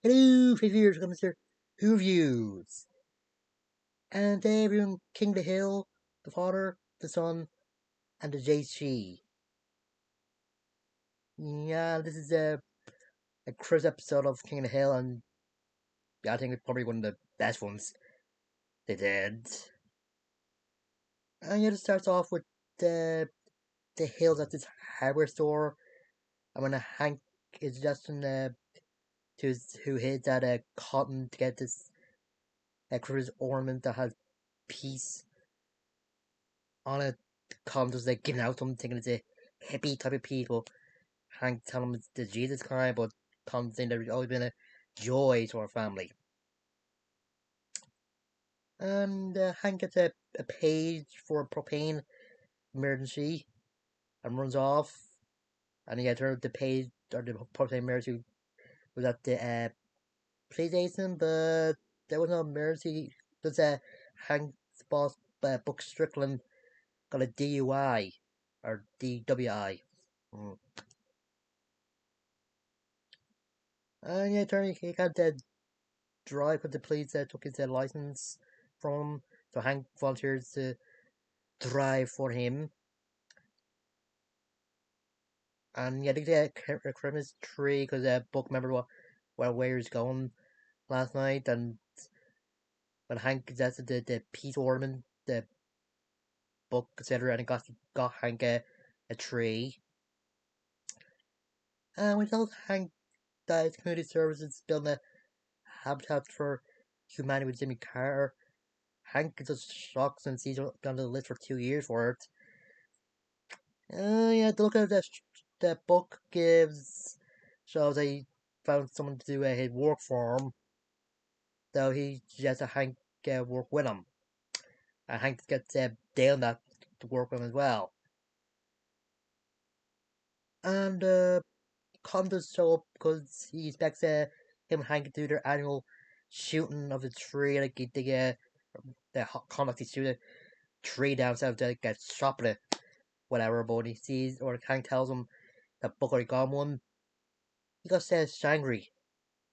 Hello, viewers, welcome to Mr. Who Views. And today we're doing King of the Hill, the Father, the Son, and the JC. Yeah, this is a Chris episode of King of the Hill, and I think it's probably one of the best ones they did. And yeah, it starts off with the Hills at this hardware store, and when Hank is just to who hits at a cotton to get this Chris ornament that has peace on it. Cotton just like giving out to him, thinking it's a hippie type of people. Hank telling him it's the Jesus kind, but Tom saying that it's always been a joy to our family. And Hank gets a page for a propane emergency and runs off. And he gets her the page or the propane emergency was at the police station, but there was no emergency. Just Hank's boss, Buck Strickland, got a DUI or DWI. Mm. And yeah, turning he got drive because the police took his license from him. So Hank volunteers to drive for him. And yeah, they get a Christmas tree because Buck remembered where he was going last night. And when Hank suggested the peace ornament, the Buck considered and it got Hank a tree. And we told Hank that his community service is building a habitat for humanity with Jimmy Carter. Hank is just shocked since he's been on the list for 2 years for it. Yeah, the look at that book gives shows he found someone to do his work for him, though he suggests that Hank work with him. And Hank gets Dale that to work with him as well. And Con does show up because he expects him and Hank to do their annual shooting of the tree, like the Con likes to shoot a tree down so to get shot with it, whatever, but he sees, or Hank tells him that Buck already got one. He got angry.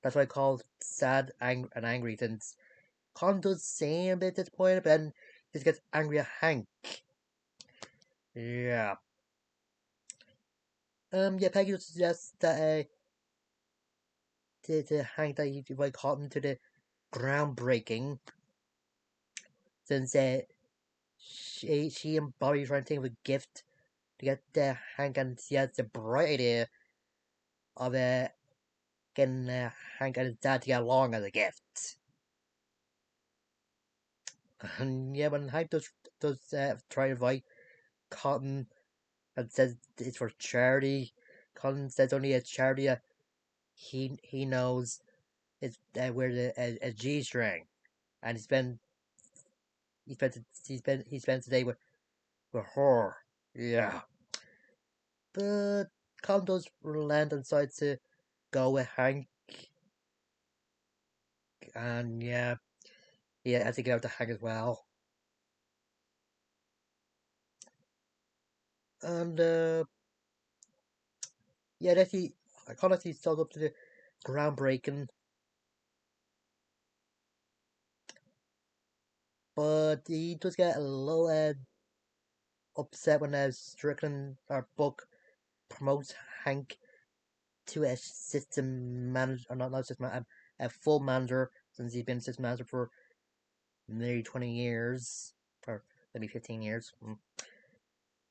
That's why I called sad and angry since Con does seem a bit disappointed, but then just gets angry at Hank. Yeah. Yeah, Peggy just suggests that to Hank that he might call him to the groundbreaking since she and Bobby are trying to think of a gift to get Hank, and she has the bright idea of getting Hank and his dad to get along as a gift. And yeah, when Hank does try to invite Cotton and says it's for charity. Colin says only a charity that he knows is wears a G string, and he spends the day with her. Yeah, but Colin does relent and decides to go with Hank, and yeah, has to get out to Hank as well. And yeah, that he Colin he still up to the groundbreaking, but he does get a little upset when Strickland or Buck promotes Hank to a system manager, or not system, a full manager since he's been system manager for nearly 20 years, or maybe 15 years.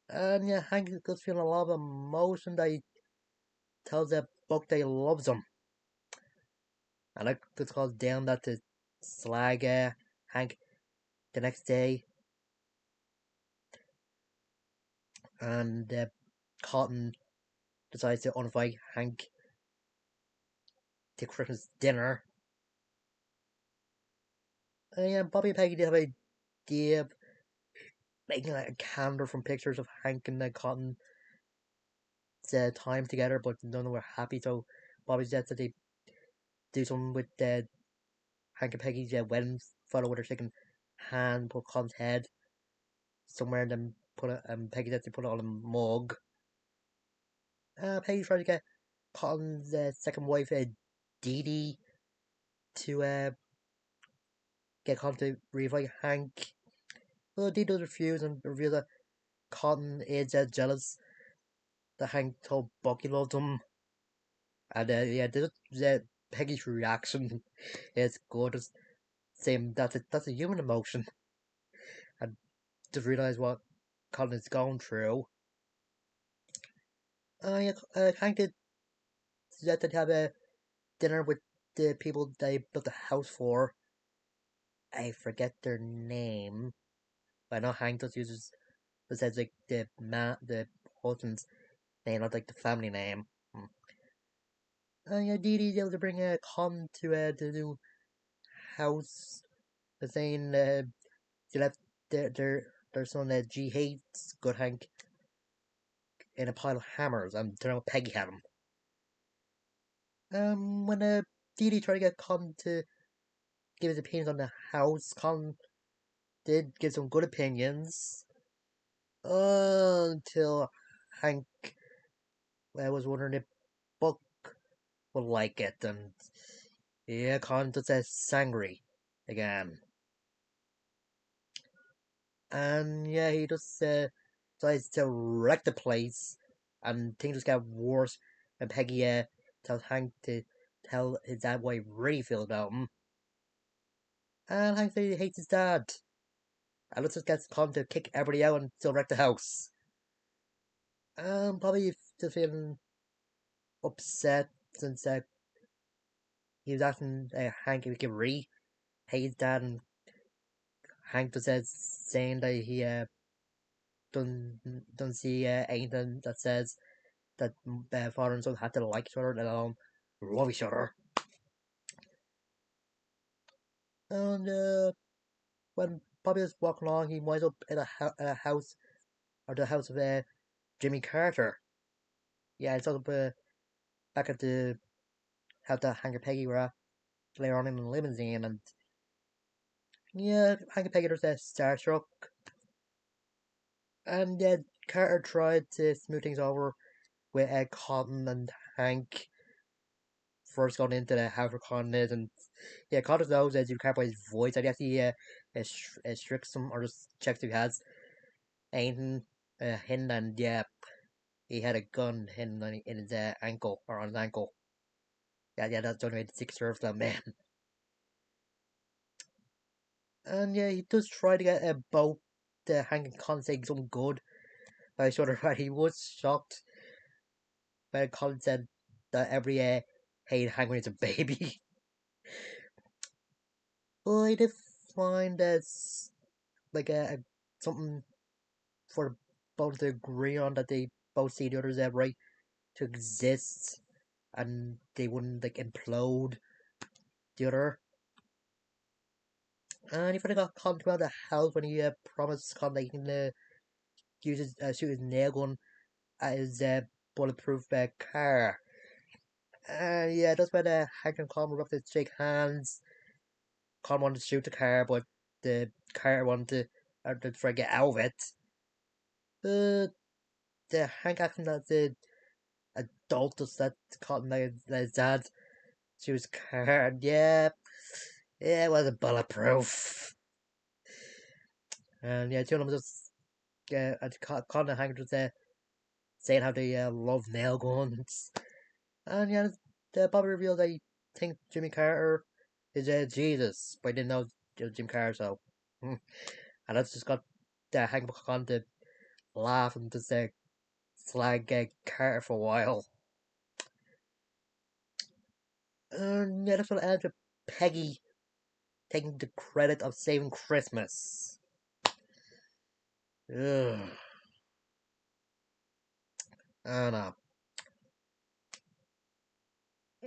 And yeah, Hank is feeling a lot of emotion that he tells that Buck that he loves him. And I just calls down that to slag Hank the next day. And Cotton decides to invite Hank to Christmas dinner. And yeah, Bobby and Peggy did have an idea of making like a calendar from pictures of Hank and Cotton time together, but none of them were happy. So Bobby said that they do something with Hank and Peggy's wedding photo with her shaking hand, put Cotton's head somewhere, and then put it. Peggy said they put it on a mug. Peggy tried to get Cotton's second wife, Dee Dee, to get Cotton to revive Hank. Well, Dee does refuse and reveals that Cotton is jealous that Hank told Buck he loved him. And yeah, Peggy's reaction is good. It's same that's a human emotion. And to realise what Colin is going through. Yeah, Hank did suggest to have a dinner with the people they built the house for. I forget their name. But I know Hank just uses says like the husband's name, not like the family name. Yeah, Dee Dee's able to bring a Con to the new house. They're saying she left their son G hates Good Hank in a pile of hammers and turn out Peggy had him. When Dee Dee tried to get Con to give his opinions on the house, Con did give some good opinions. Until Hank was wondering if Buck would like it, and yeah, Con just says angry again. And yeah, he just decides to wreck the place, and things just get worse. And Peggy tells Hank to tell his dad what he really feels about him. And Hank says he hates his dad. And let's just get Con to kick everybody out and still wreck the house. Probably just feeling upset since he was asking Hank if he could really hate his dad, and Hank just says saying that he don't see anything that says that father and son had to like each other, let alone love each other. And when Bobby was walking along, he winds up in a house, or the house of Jimmy Carter. Yeah, it's up back at the house that Hank and Peggy were at later on in the limousine, and yeah, Hank and Peggy are starstruck. And Carter tried to smooth things over with Cotton and Hank first going into the house where Cotton is, and yeah, Cotton knows as you can't by his voice. I guess he stricts him or just checks if he has anything hidden, and yeah, he had a gun hidden in his ankle or on his ankle. Yeah, that's the only way to take care of that man. And yeah, he does try to get a boat to Hank and Cotton saying something good. I sort of he was shocked when Colin said that every hated Hank when he's a baby. But I did find that's like something for both to agree on that they both see the other's right to exist and they wouldn't like implode the other. And he finally got Colin to come out of the house when he promised Colin that he can use his shoot his nail gun at his bulletproof car. Yeah, that's when Hank and Colin were up to shake hands. Colin wanted to shoot the car, but the car wanted to try to get out of it. But the Hank acting that the adult just that Colin like his dad shoot his car. And yeah, it wasn't bulletproof. And yeah, two of them just Colin and Hank just saying how they love nail guns. And yeah, Bobby revealed that he thinks Jimmy Carter is Jesus, but I didn't know it was Jim Carter, so. And that's just got Hank on to laugh and just slag Carter for a while. And yeah, that's what ends with Peggy taking the credit of saving Christmas. Ugh. I don't know.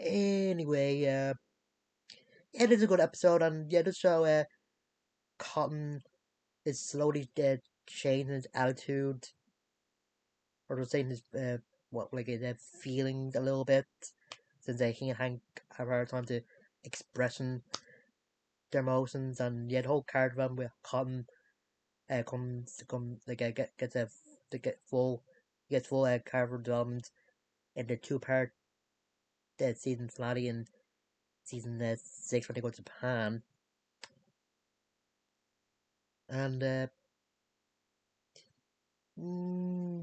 Anyway, it is a good episode, and yeah, just show Cotton is slowly changing his attitude, or just saying his what like his feelings a little bit, since he and Hank have a hard time to expressing their emotions, and yeah, the whole card run with Cotton comes like gets a to get full gets full character development in the two part season finale in season 6 when they go to Japan. And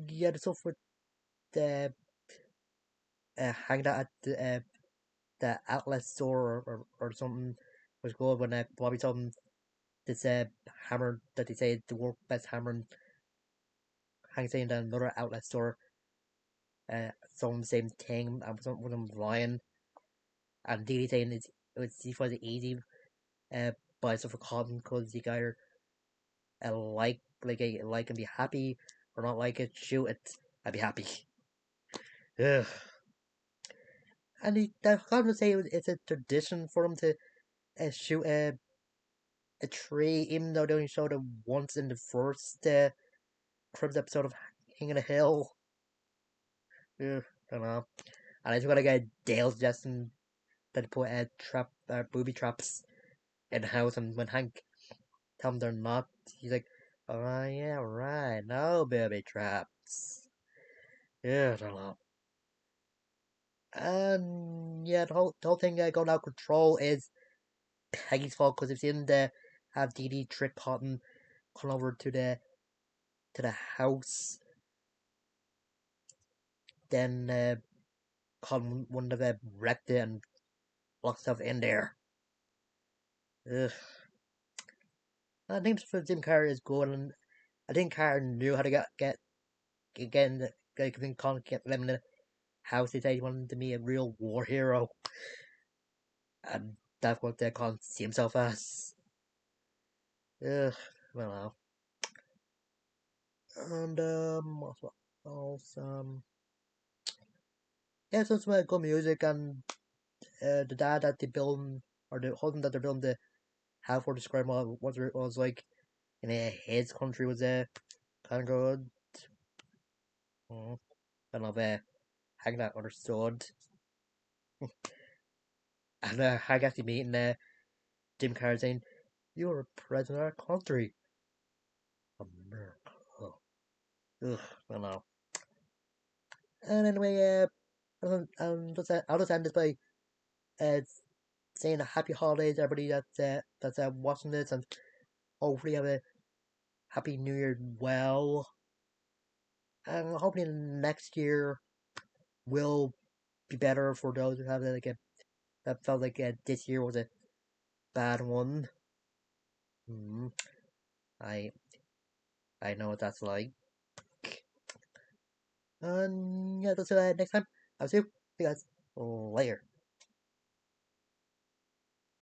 yeah, the stuff with the hanging out at the outlet store or something was good when Bobby told him this hammer that they say the world's best hammer and hangs in another outlet store. Some the same thing. And some of them lying and Didi saying it was easy buy stuff for cotton because you got like and be happy or not like it, shoot it, I'd be happy. Ugh. And they're going to say it's a tradition for them to shoot a tree, even though they only showed it once in the first Cribs episode of King of the Hill. Ugh, I don't know. And I just want to get Dale suggesting that they put booby traps in the house, and when Hank tell him they're not, he's like, oh yeah, right, no booby traps. Yeah, I don't know. And yeah, the whole thing going out of control is Peggy's fault because if she didn't have Dee Dee trick Cotton come over to the house, then Cotton wouldn't have wrecked it and locked stuff in there. Ugh. I think for Jim Carrey is good, and I think Carrey knew how to get in the get Cotton get them in the house. He said he wanted to be a real war hero, and that's what they can't see himself as. Ugh. Well, and what else? Yeah, so some good music and the dad that they build or the husband that they're building the house for describe what it was like in his country was kind of good. Mm. I don't know if Hank that understood. And Hank actually meeting Jim Carrey saying, "You're a president of our country, America." Oh. Ugh, I don't know. And anyway, I'll just end this by uh, saying a happy holidays, everybody that's watching this, and hopefully have a happy New Year. Well, and hopefully next year will be better for those who have that felt like this year was a bad one. Hmm. I I know what that's like. And yeah, that's next time. I'll see you guys later.